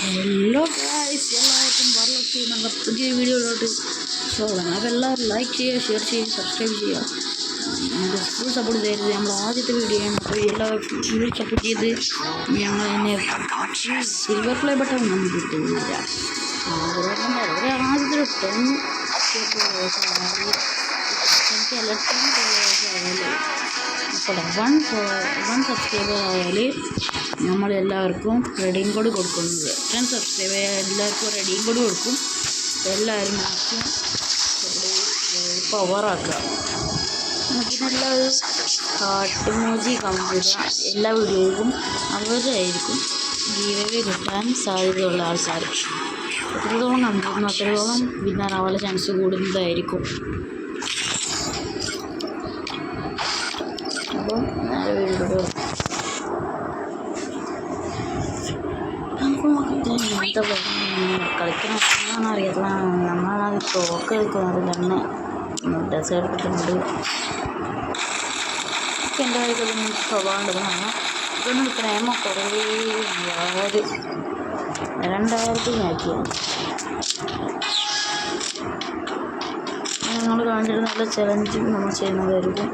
Hello guys, എല്ലാവർക്കും വരലൊക്കെ നമ്മുടെ പുതിയ വീഡിയോയിലോട്ട് സ്വാഗതം. അപ്പോൾ എല്ലാവരും ലൈക്ക് ചെയ്യുക, ഷെയർ ചെയ്യുക, സബ്സ്ക്രൈബ് ചെയ്യുക. നമുക്ക് ഫുൾ സപ്പോർട്ട് ചെയ്തത് നമ്മൾ ആദ്യത്തെ വീഡിയോ ആണ്. അപ്പോൾ എല്ലാവരും ഫുൾ സപ്പോർട്ട് ചെയ്ത് ഞങ്ങൾ തന്നെ സിൽവർ പ്ലേ ബട്ടൺ നമുക്ക് കിട്ടുന്നില്ല. ആദ്യത്തെ 10 വൺ സബ്സ്ക്രൈബർ ആയാൽ നമ്മളെല്ലാവർക്കും റെഡീം കോഡ് കൊടുക്കുന്നത്. 10 സബ്സ്ക്രൈബ് ചെയ്യാൻ എല്ലാവർക്കും റെഡീം കോഡ് കൊടുക്കും. എല്ലാവരും മാക്സിമം പവറാക്കുക. പിന്നെല്ലാവരും കാട്ടുമൂജി കമൻറ്റ് ചെയ്യുക. എല്ലാ വീഡിയോയ്ക്കും അവരായിരിക്കും ഗീവേ കിട്ടാൻ സാധ്യതയുള്ള ആൾക്കാർ. എത്രത്തോളം കണ്ടിരുന്നു അത്രത്തോളം വിന്നറാവാനുള്ള ചാൻസ് കൂടുന്നതായിരിക്കും. അപ്പോൾ നേരെ വീഡിയോ എന്താ കളിക്കണമെന്നാണ് അറിയാത്ത നമ്മളത് തോക്ക് എടുക്കുന്നത് തന്നെ ഡെസേർട്ട് എടുക്കുന്നുണ്ട്. എൻ്റെ കാര്യത്തിൽ സ്വഭാവം എടുക്കുന്നതാണ്. ഇതൊന്നും എടുക്കണേമോ കുറേ 2000 ആക്കിയാണ്. നിങ്ങൾ കാണിച്ചിട്ട് നല്ല ചലഞ്ചും നമ്മൾ ചെയ്യുന്നതായിരിക്കും.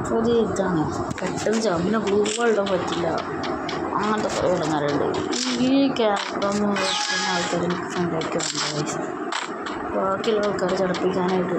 അപ്പോൾ ഇതാണ് പെട്ടെന്ന് ചമ്മിനെ ഗ്ലൂകളിടാൻ പറ്റില്ല. അങ്ങനത്തെ കുറേ ഇടങ്ങാറുണ്ട്. ഈ ക്യാമറ ഒന്ന് വെക്കുന്ന ആൾക്കാർ എനിക്ക് സംഭവിക്കുന്നുണ്ട്. ബാക്കിയുള്ള ആൾക്കാരെ ചടപ്പിക്കാനായിട്ട്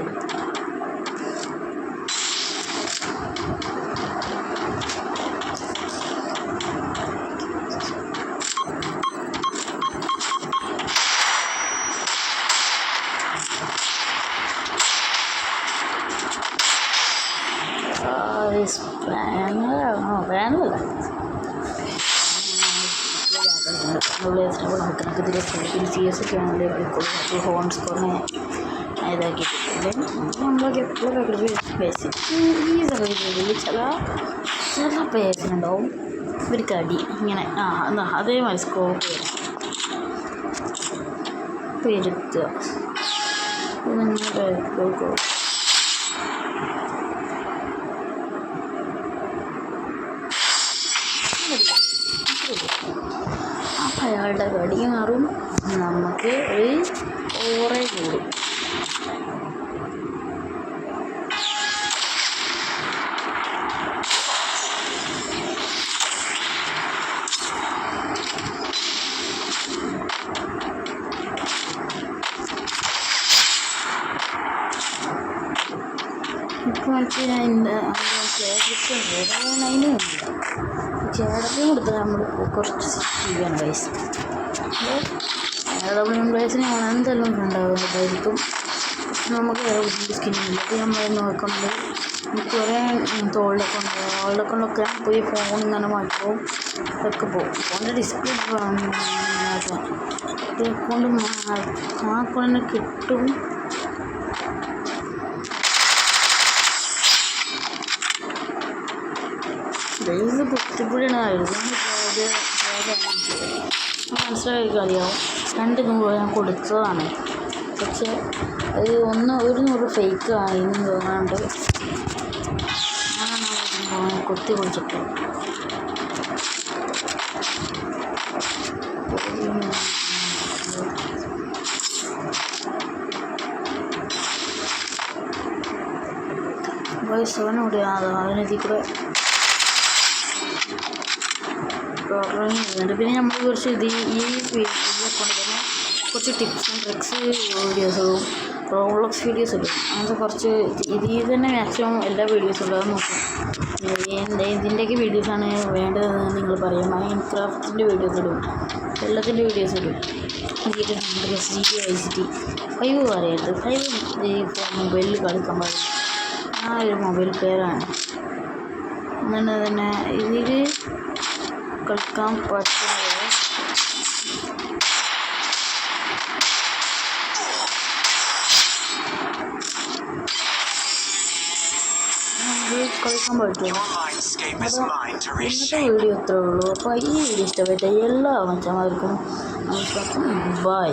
കണക്കെതിരെ CS ഒക്കെ ആണെങ്കിൽ ഹോൺ സ്കോറിനെ ഇതാക്കിയിട്ടുണ്ട്. നമ്മളൊക്കെ എപ്പോഴും ബേസിക് ഈ സാഹചര്യത്തിൽ ചില പേഴ്സിനുണ്ടാവും ഒരു കടി ഇങ്ങനെ അതേമാതിരി സ്കോപ്പ് പെരുത്തുക. ഇതിങ്ങനെ അപ്പം അയാളുടെ കടി മാറും, നമുക്ക് ഒരു ഓറ കൂടും. ഇപ്പോൾ അതിന് ചേട്ടത്തിന് കൊടുത്താൽ നമ്മൾ കുറച്ച് ചെയ്യണം പൈസ. അപ്പോൾ പ്ലേസിനെ എന്തായാലും ഉണ്ടാവുന്നതായിരിക്കും. നമുക്ക് സ്കിന്നില്ല. അപ്പോൾ നമ്മൾ നോക്കുന്നത് കുറേ തോളിലൊക്കെ കൊണ്ടൊക്കെ പോയി ഫോൺ ഇങ്ങനെ മാറ്റുമ്പോൾ ഒക്കെ പോകും. ഫോണിൻ്റെ ഡിസ്പ്ലേ കൊണ്ട് ആ കൊണ്ട് കിട്ടും. ഇത് കുത്തിപ്പൊടിയാണ് മനസ്സിലായി കളിയാവും. 2 100 ഞാൻ കൊടുത്തതാണ്. പക്ഷേ അത് 100 ഫേക്ക് ആയിന്ന് തോന്നാണ്ട് കുത്തി പൊടിച്ചിട്ട് വോയിസ് അവനോട് അതിനെത്തി കൂടെ ഇറങ്ങിയിരുന്നുണ്ട്. പിന്നെ നമ്മൾ കുറച്ച് ഈ കൊണ്ട് തന്നെ കുറച്ച് ടിപ്സ് ആൻഡ് ട്രിക്സ് വീഡിയോസും റോബ്ലോക്സ് വീഡിയോസ് ഇടും. അങ്ങനത്തെ കുറച്ച് ഇതിൽ തന്നെ മാക്സിമം എല്ലാ വീഡിയോസും ഉണ്ട്. അത് നോക്കും. ഇതിൻ്റെയൊക്കെ വീഡിയോസാണ് വേണ്ടതെന്ന് നിങ്ങൾ പറയും. മൈൻക്രാഫ്റ്റിൻ്റെ വീഡിയോസ് ഇടും, എല്ലാത്തിൻ്റെ വീഡിയോസ് ഇടും. GTA 5 പറയരുത്. 5 ഈ മൊബൈലിൽ കളിക്കാൻ പാടില്ല. ആ ഒരു മൊബൈൽ പേരാണ്. അങ്ങനെ തന്നെ ഇതിൽ കളിക്കാൻ പറ്റുന്നത് കളിക്കാൻ പറ്റുമോ? അപ്പോൾ ഇന്നത്തെ വീഡിയോ ഇത്രേ ഉള്ളൂ. അപ്പോൾ ഈ വീഡിയോ ഇഷ്ടപ്പെട്ട എല്ലാ മച്ചന്മാർക്കും നമസ്കാരം. ബൈ.